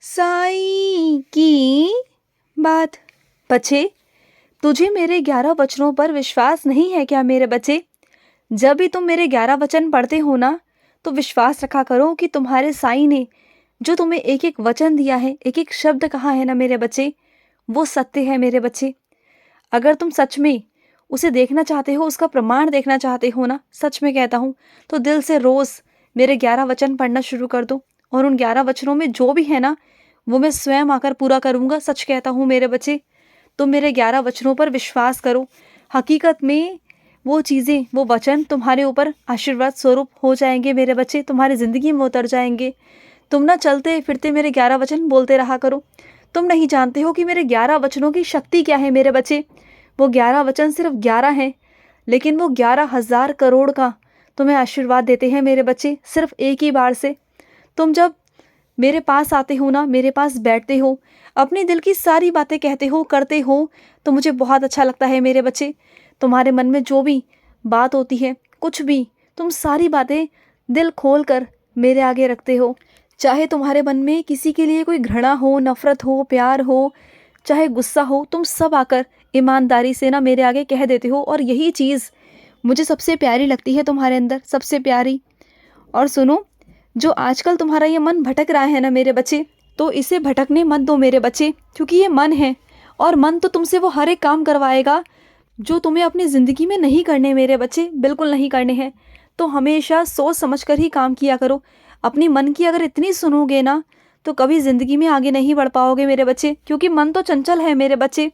साईं की बात। बच्चे, तुझे मेरे 11 वचनों पर विश्वास नहीं है क्या मेरे बच्चे? जब भी तुम मेरे 11 वचन पढ़ते हो ना, तो विश्वास रखा करो कि तुम्हारे साईं ने जो तुम्हें एक एक वचन दिया है, एक एक शब्द कहा है ना मेरे बच्चे, वो सत्य है मेरे बच्चे। अगर तुम सच में उसे देखना चाहते हो, उसका प्रमाण देखना चाहते हो ना, सच में कहता हूँ, तो दिल से रोज़ मेरे 11 वचन पढ़ना शुरू कर दो। और उन 11 वचनों में जो भी है ना, वो मैं स्वयं आकर पूरा करूँगा। सच कहता हूँ मेरे बच्चे, तुम मेरे 11 वचनों पर विश्वास करो। हकीकत में वो चीज़ें, वो वचन तुम्हारे ऊपर आशीर्वाद स्वरूप हो जाएंगे मेरे बच्चे, तुम्हारी ज़िंदगी में उतर जाएंगे। तुम ना चलते फिरते मेरे 11 वचन बोलते रहा करो। तुम नहीं जानते हो कि मेरे 11 वचनों की शक्ति क्या है मेरे बच्चे। वो 11 वचन सिर्फ 11 हैं, लेकिन वो 11,000 करोड़ का तुम्हें आशीर्वाद देते हैं मेरे बच्चे, सिर्फ एक ही बार से। तुम जब मेरे पास आते हो ना, मेरे पास बैठते हो, अपने दिल की सारी बातें कहते हो, करते हो, तो मुझे बहुत अच्छा लगता है मेरे बच्चे। तुम्हारे मन में जो भी बात होती है, कुछ भी, तुम सारी बातें दिल खोल कर मेरे आगे रखते हो। चाहे तुम्हारे मन में किसी के लिए कोई घृणा हो, नफ़रत हो, प्यार हो, चाहे गुस्सा हो, तुम सब आकर ईमानदारी से ना मेरे आगे कह देते हो। और यही चीज़ मुझे सबसे प्यारी लगती है तुम्हारे अंदर, सबसे प्यारी। और सुनो, जो आजकल तुम्हारा ये मन भटक रहा है ना मेरे बच्चे, तो इसे भटकने मत दो मेरे बच्चे, क्योंकि ये मन है, और मन तो तुमसे वो हर एक काम करवाएगा जो तुम्हें अपनी ज़िंदगी में नहीं करने मेरे बच्चे, बिल्कुल नहीं करने हैं। तो हमेशा सोच समझ कर ही काम किया करो। अपनी मन की अगर इतनी सुनोगे ना, तो कभी ज़िंदगी में आगे नहीं बढ़ पाओगे मेरे बच्चे, क्योंकि मन तो चंचल है मेरे बच्चे।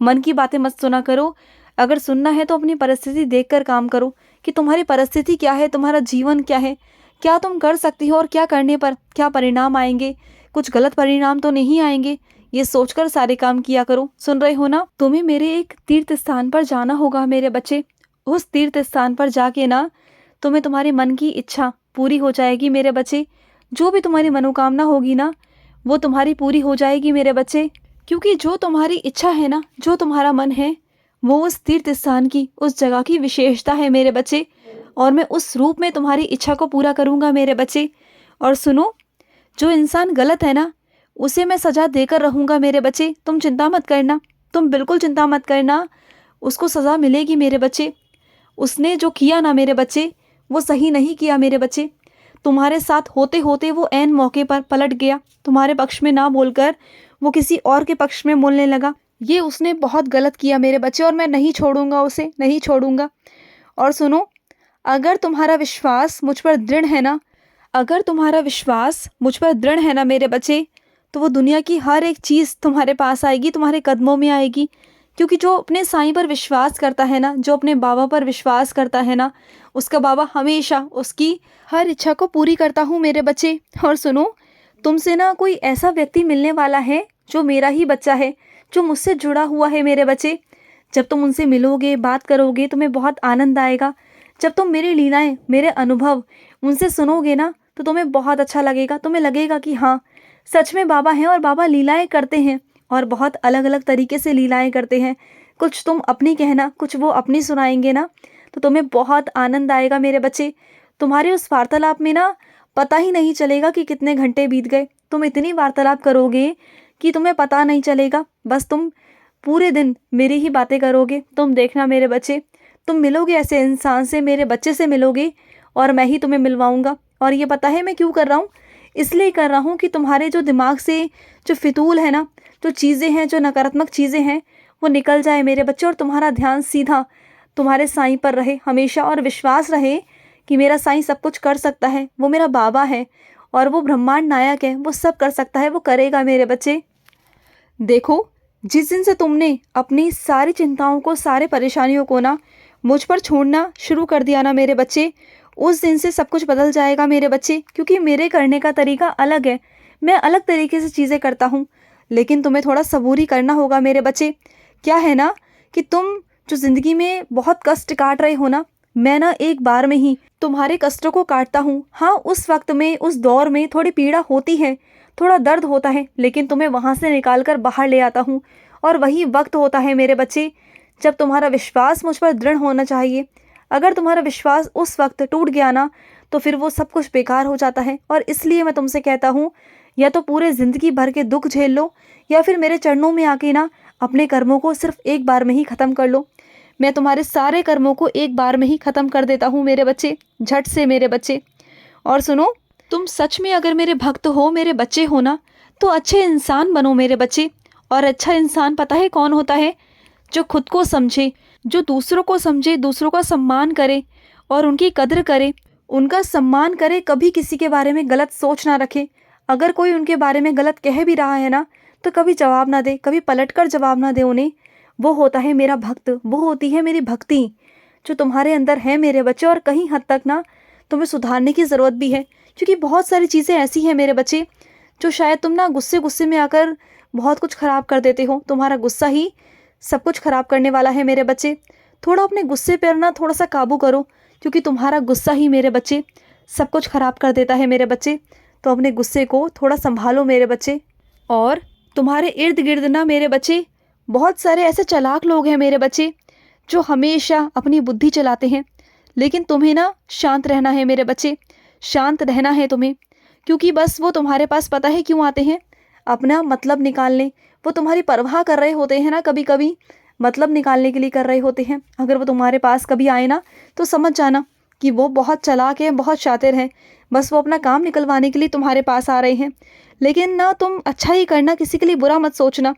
मन की बातें मत सुना करो। अगर सुनना है तो अपनी परिस्थिति देखकर काम करो कि तुम्हारी परिस्थिति क्या है, तुम्हारा जीवन क्या है, क्या तुम कर सकती हो और क्या करने पर क्या परिणाम आएंगे। कुछ गलत परिणाम तो नहीं आएंगे, ये सोचकर सारे काम किया करो। सुन रहे हो ना? तुम्हें मेरे एक तीर्थ स्थान पर जाना होगा मेरे बच्चे। उस तीर्थ स्थान पर जाके ना तुम्हें तुम्हारे मन की इच्छा पूरी हो जाएगी मेरे बच्चे। जो भी तुम्हारी मनोकामना होगी ना, वो तुम्हारी पूरी हो जाएगी मेरे बच्चे। क्योंकि जो तुम्हारी इच्छा है ना, जो तुम्हारा मन है, वो उस तीर्थ स्थान की, उस जगह की विशेषता है मेरे बच्चे। और मैं उस रूप में तुम्हारी इच्छा को पूरा करूँगा मेरे बच्चे। और सुनो, जो इंसान गलत है ना, उसे मैं सज़ा देकर रहूँगा मेरे बच्चे। तुम चिंता मत करना, तुम बिल्कुल चिंता मत करना, उसको सज़ा मिलेगी मेरे बच्चे। उसने जो किया ना मेरे बच्चे, वो सही नहीं किया मेरे बच्चे। तुम्हारे साथ होते होते वो ऐन मौके पर पलट गया, तुम्हारे पक्ष में ना बोलकर वो किसी और के पक्ष में बोलने लगा। ये उसने बहुत गलत किया मेरे बच्चे, और मैं नहीं छोड़ूंगा उसे, नहीं छोड़ूंगा। और सुनो, अगर तुम्हारा विश्वास मुझ पर दृढ़ है ना, अगर तुम्हारा विश्वास मुझ पर दृढ़ है ना मेरे बच्चे, तो वो दुनिया की हर एक चीज़ तुम्हारे पास आएगी, तुम्हारे कदमों में आएगी। क्योंकि जो अपने साईं पर विश्वास करता है ना, जो अपने बाबा पर विश्वास करता है ना, उसका बाबा हमेशा उसकी हर इच्छा को पूरी करता हूँ मेरे बच्चे। और सुनो, तुमसे ना कोई ऐसा व्यक्ति मिलने वाला है जो मेरा ही बच्चा है, जो मुझसे जुड़ा हुआ है मेरे बच्चे। जब तुम उनसे मिलोगे, बात करोगे, तुम्हें बहुत आनंद आएगा। जब तुम मेरी लीलाएं, मेरे अनुभव उनसे सुनोगे ना, तो तुम्हें बहुत अच्छा लगेगा। तुम्हें लगेगा कि हाँ, सच में बाबा हैं और बाबा लीलाएं करते हैं, और बहुत अलग अलग तरीके से लीलाएं करते हैं। कुछ तुम अपनी कहना, कुछ वो अपनी सुनाएंगे ना, तो तुम्हें बहुत आनंद आएगा मेरे बच्चे। तुम्हारे उस वार्तालाप में ना पता ही नहीं चलेगा कि कितने घंटे बीत गए। तुम इतनी वार्तालाप करोगे कि तुम्हें पता नहीं चलेगा। बस तुम पूरे दिन मेरी ही बातें करोगे। तुम देखना मेरे बच्चे, तुम मिलोगे ऐसे इंसान से, मेरे बच्चे से मिलोगे, और मैं ही तुम्हें मिलवाऊंगा। और ये पता है मैं क्यों कर रहा हूँ? इसलिए कर रहा हूँ कि तुम्हारे जो दिमाग से जो फितूल है ना, जो चीज़ें हैं, जो नकारात्मक चीज़ें हैं, वो निकल जाए मेरे बच्चे, और तुम्हारा ध्यान सीधा तुम्हारे साईं पर रहे हमेशा। और विश्वास रहे कि मेरा साईं सब कुछ कर सकता है, वो मेरा बाबा है, और वो ब्रह्मांड नायक है, वो सब कर सकता है, वो करेगा मेरे बच्चे। देखो, जिस दिन से तुमने अपनी सारी चिंताओं को, सारे परेशानियों को ना मुझ पर छोड़ना शुरू कर दिया ना मेरे बच्चे, उस दिन से सब कुछ बदल जाएगा मेरे बच्चे। क्योंकि मेरे करने का तरीका अलग है, मैं अलग तरीके से चीज़ें करता हूँ। लेकिन तुम्हें थोड़ा सबूरी करना होगा मेरे बच्चे। क्या है ना कि तुम जो ज़िंदगी में बहुत कष्ट काट रहे हो ना, मैं ना एक बार में ही तुम्हारे कष्टों को काटता हूँ। हाँ, उस वक्त में, उस दौर में थोड़ी पीड़ा होती है, थोड़ा दर्द होता है, लेकिन तुम्हें वहाँ से निकाल कर बाहर ले आता हूँ। और वही वक्त होता है मेरे बच्चे जब तुम्हारा विश्वास मुझ पर दृढ़ होना चाहिए। अगर तुम्हारा विश्वास उस वक्त टूट गया ना, तो फिर वो सब कुछ बेकार हो जाता है। और इसलिए मैं तुमसे कहता हूँ या तो पूरे ज़िंदगी भर के दुख झेल लो, या फिर मेरे चरणों में आके ना अपने कर्मों को सिर्फ एक बार में ही ख़त्म कर लो। मैं तुम्हारे सारे कर्मों को एक बार में ही ख़त्म कर देता हूँ मेरे बच्चे, झट से मेरे बच्चे। और सुनो, तुम सच में अगर मेरे भक्त हो, मेरे बच्चे हो ना, तो अच्छे इंसान बनो मेरे बच्चे। और अच्छा इंसान पता है कौन होता है? जो खुद को समझे, जो दूसरों को समझे, दूसरों का सम्मान करे और उनकी कदर करे, उनका सम्मान करे, कभी किसी के बारे में गलत सोच ना रखे। अगर कोई उनके बारे में गलत कह भी रहा है ना, तो कभी जवाब ना दे, कभी पलटकर जवाब ना दे उन्हें। वो होता है मेरा भक्त, वो होती है मेरी भक्ति जो तुम्हारे अंदर है मेरे बच्चे। और कहीं हद तक ना तुम्हें सुधारने की ज़रूरत भी है, क्योंकि बहुत सारी चीज़ें ऐसी हैं मेरे बच्चे जो शायद तुम ना गुस्से गुस्से में आकर बहुत कुछ ख़राब कर देते हो। तुम्हारा गुस्सा ही सब कुछ ख़राब करने वाला है मेरे बच्चे। थोड़ा अपने गुस्से पर ना थोड़ा सा काबू करो, क्योंकि तुम्हारा गुस्सा ही मेरे बच्चे सब कुछ ख़राब कर देता है मेरे बच्चे। तो अपने गुस्से को थोड़ा संभालो मेरे बच्चे। और तुम्हारे इर्द गिर्द ना मेरे बच्चे बहुत सारे ऐसे चालाक लोग हैं मेरे बच्चे, जो हमेशा अपनी बुद्धि चलाते हैं। लेकिन तुम्हें ना शांत रहना है मेरे बच्चे, शांत रहना है तुम्हें, क्योंकि बस वो तुम्हारे पास पता है क्यों आते हैं? अपना मतलब निकालने। वो तुम्हारी परवाह कर रहे होते हैं ना, कभी कभी मतलब निकालने के लिए कर रहे होते हैं। अगर वो तुम्हारे पास कभी आए ना, तो समझ जाना कि वो बहुत चालाक हैं, बहुत शातिर हैं। बस वो अपना काम निकलवाने के लिए तुम्हारे पास आ रहे हैं। लेकिन ना तुम अच्छा ही करना, किसी के लिए बुरा मत सोचना,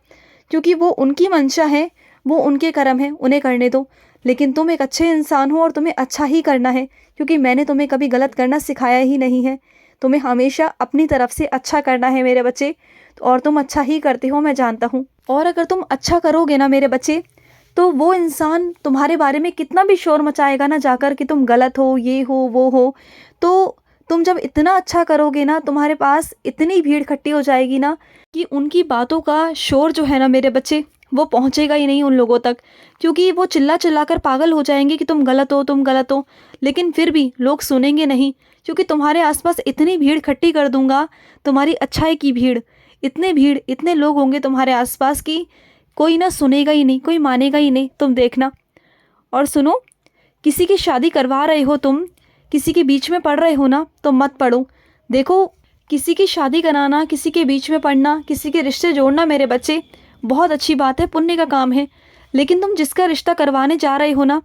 क्योंकि वो उनकी मंशा है, वो उनके कर्म हैं, उन्हें करने दो। लेकिन तुम एक अच्छे इंसान हो और तुम्हें अच्छा ही करना है, क्योंकि मैंने तुम्हें कभी गलत करना सिखाया ही नहीं है। तुम्हें हमेशा अपनी तरफ से अच्छा करना है मेरे बच्चे, और तुम अच्छा ही करते हो, मैं जानता हूँ। और अगर तुम अच्छा करोगे ना मेरे बच्चे, तो वो इंसान तुम्हारे बारे में कितना भी शोर मचाएगा ना जाकर कि तुम गलत हो, ये हो, वो हो, तो तुम जब इतना अच्छा करोगे ना, तुम्हारे पास इतनी भीड़ इकट्ठी हो जाएगी ना कि उनकी बातों का शोर जो है ना मेरे बच्चे, वो पहुंचेगा ही नहीं उन लोगों तक, क्योंकि वो चिल्ला चिल्ला कर पागल हो जाएंगे कि तुम गलत हो, तुम गलत हो। लेकिन फिर भी लोग सुनेंगे नहीं, क्योंकि तुम्हारे आसपास इतनी भीड़ इकट्ठी कर दूंगा, तुम्हारी अच्छाई की भीड़, इतने लोग होंगे तुम्हारे आसपास की कोई ना सुनेगा ही नहीं, कोई मानेगा ही नहीं, तुम देखना। और सुनो, किसी की शादी करवा रहे हो तुम, किसी के बीच में पड़ रहे हो ना, तो मत पड़ो। देखो, किसी की शादी कराना, किसी के बीच में पड़ना, किसी के रिश्ते जोड़ना मेरे बच्चे बहुत अच्छी बात है, पुण्य का काम है। लेकिन तुम जिसका रिश्ता करवाने जा रहे हो ना,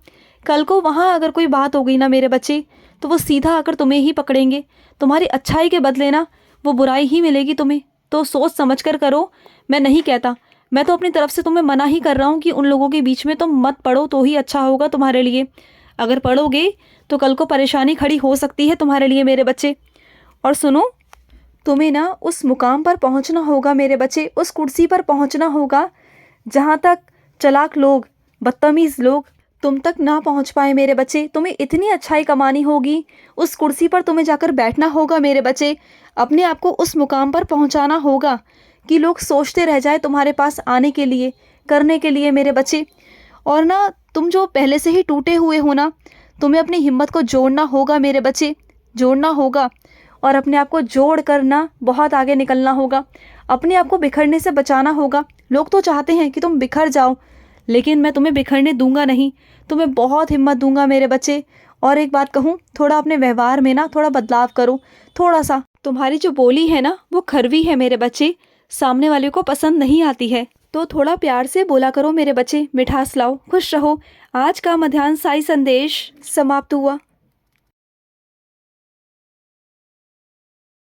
कल को वहाँ अगर कोई बात हो गई ना मेरे बच्चे, तो वो सीधा आकर तुम्हें ही पकड़ेंगे। तुम्हारी अच्छाई के बदले ना वो बुराई ही मिलेगी तुम्हें। तो सोच समझ कर करो। मैं नहीं कहता, मैं तो अपनी तरफ से तुम्हें मना ही कर रहा हूँ कि उन लोगों के बीच में तुम मत पड़ो, तो ही अच्छा होगा तुम्हारे लिए। अगर पढ़ोगे तो कल को परेशानी खड़ी हो सकती है तुम्हारे लिए मेरे बच्चे। और सुनो, तुम्हें ना उस मुकाम पर पहुंचना होगा मेरे बच्चे, उस कुर्सी पर पहुंचना होगा जहां तक चालाक लोग, बदतमीज़ लोग तुम तक ना पहुंच पाए मेरे बच्चे। तुम्हें इतनी अच्छाई कमानी होगी, उस कुर्सी पर तुम्हें जाकर बैठना होगा मेरे बच्चे। अपने आप को उस मुकाम पर पहुंचाना होगा कि लोग सोचते रह जाए तुम्हारे पास आने के लिए, करने के लिए मेरे बच्चे। और ना तुम जो पहले से ही टूटे हुए हो ना, तुम्हें अपनी हिम्मत को जोड़ना होगा मेरे बच्चे, जोड़ना होगा। और अपने आप को जोड़ कर ना बहुत आगे निकलना होगा। अपने आप को बिखरने से बचाना होगा। लोग तो चाहते हैं कि तुम बिखर जाओ, लेकिन मैं तुम्हें बिखरने दूंगा नहीं, तुम्हें बहुत हिम्मत दूंगा मेरे बच्चे। और एक बात कहूँ, थोड़ा अपने व्यवहार में ना थोड़ा बदलाव करो, थोड़ा सा। तुम्हारी जो बोली है ना, वो खरवी है मेरे बच्चे, सामने वाले को पसंद नहीं आती है। तो थोड़ा प्यार से बोला करो मेरे बच्चे, मिठास लाओ, खुश रहो। आज का मध्याह्न साई संदेश समाप्त हुआ।